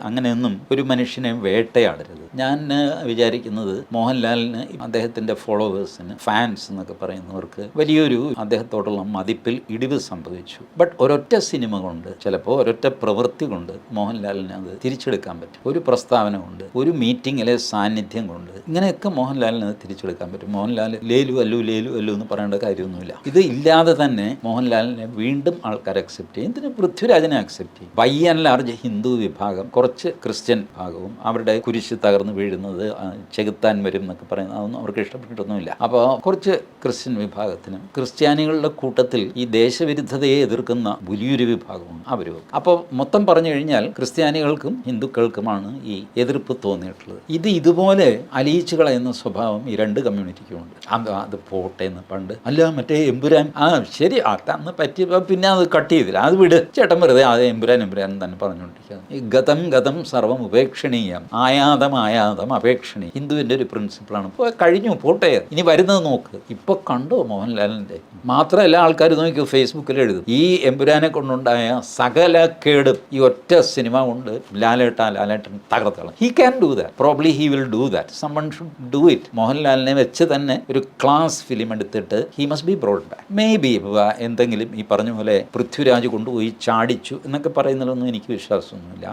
അങ്ങനെയൊന്നും ഒരു മനുഷ്യനെ വേട്ടയാടരുത്. ഞാൻ വിചാരിക്കുന്നത് മോഹൻലാലിന് അദ്ദേഹത്തിൻ്റെ ഫോളോവേഴ്സിന്, ഫാൻസ് എന്നൊക്കെ പറയുന്നവർക്ക് വലിയൊരു അദ്ദേഹത്തോടുള്ള മതിപ്പിൽ ഇടിവ് സംഭവിച്ചു. ബട്ട് ഒരൊറ്റ സിനിമ കൊണ്ട്, ചിലപ്പോൾ ഒരൊറ്റ പ്രവൃത്തി കൊണ്ട് മോഹൻലാലിന് അത് തിരിച്ചെടുക്കാൻ പറ്റും. ഒരു പ്രസ്താവന കൊണ്ട്, ഒരു മീറ്റിങ്ങിലെ സാന്നിധ്യം കൊണ്ട്, ഇങ്ങനെയൊക്കെ മോഹൻലാലിന് അത് തിരിച്ചെടുക്കാൻ പറ്റും. മോഹൻലാൽ ലേലു അല്ലു എന്ന് പറയേണ്ട കാര്യമൊന്നുമില്ല. ഇത് ഇല്ലാതെ തന്നെ മോഹൻലാലിനെ വീണ്ടും ആൾക്കാർ അക്സെപ്റ്റ് ചെയ്യും. എന്തിന് പൃഥ്വിരാജിനെ അക്സെപ്റ്റ് ചെയ്യും? ബൈ ആൻഡ് ലാർജ് ഹിന്ദു വിഭാഗം, കുറച്ച് ക്രിസ്ത്യൻ വിഭാഗവും അവരുടെ കുരിശ് തകർന്ന് വീഴുന്നത് ചെകുത്താൻ വരും എന്നൊക്കെ പറയുന്നത് അതൊന്നും അവർക്ക് ഇഷ്ടപ്പെട്ടിട്ടൊന്നുമില്ല. അപ്പോൾ കുറച്ച് ക്രിസ്ത്യൻ വിഭാഗത്തിനും ക്രിസ്ത്യാനികളുടെ കൂട്ടത്തിൽ ഈ ദേശവിരുദ്ധതയെ എതിർക്കുന്ന വലിയൊരു വിഭാഗമാണ് അവരും. അപ്പോൾ മൊത്തം പറഞ്ഞു കഴിഞ്ഞാൽ ക്രിസ്ത്യാനികൾക്കും ഹിന്ദുക്കൾക്കുമാണ് ഈ എതിർപ്പ് തോന്നിയിട്ടുള്ളത്. ഇതുപോലെ അലിയിച്ചു കളയുന്ന സ്വഭാവം ഈ രണ്ട് കമ്മ്യൂണിറ്റിക്കും ഉണ്ട്. അത് പോട്ടെ എന്ന് പണ്ട് അല്ല മറ്റേ എമ്പുരാൻ ശരി അന്ന് പറ്റിയപ്പോൾ പിന്നെ അത് കട്ട് ചെയ്തില്ല, അത് വിട് ചേട്ടൻ വെറുതെ അത് എമ്പുരാൻ തന്നെ പറഞ്ഞുകൊണ്ടിരിക്കുക. ഈ ഗതം സർവം ഉപേക്ഷണീയം, ആയാതം അപേക്ഷണീയം ഹിന്ദുവിൻ്റെ ഒരു പ്രിൻസിപ്പിളാണ്. ഇപ്പോൾ കഴിഞ്ഞു പോട്ടെ, ഇനി വരുന്നത് നോക്ക്. ഇപ്പോൾ കണ്ടോ മോഹൻലാലിൻ്റെ? മാത്രമല്ല ആൾക്കാർ നോക്കിയോ ഫേസ്ബുക്കിൽ എഴുതും ഈ എമ്പുരാനെ കൊണ്ടുണ്ടായ സകല കേടും ഈ ഒറ്റ സിനിമ കൊണ്ട് ലാലേട്ടൻ തകർത്തളം. He can do that, probably he will do that, someone should do it. മോഹൻലാലിനെ വെച്ച് തന്നെ ഒരു ക്ലാസ് ഫിലിം എടുത്തിട്ട് he must be brought back. May be എന്തെങ്കിലും ഈ പറഞ്ഞ പോലെ പൃഥ്വിരാജ് കൊണ്ടുപോയി ചാടിച്ചു എന്നൊക്കെ പറയുന്നതിലൊന്നും എനിക്ക് വിശ്വാസമൊന്നുമില്ല.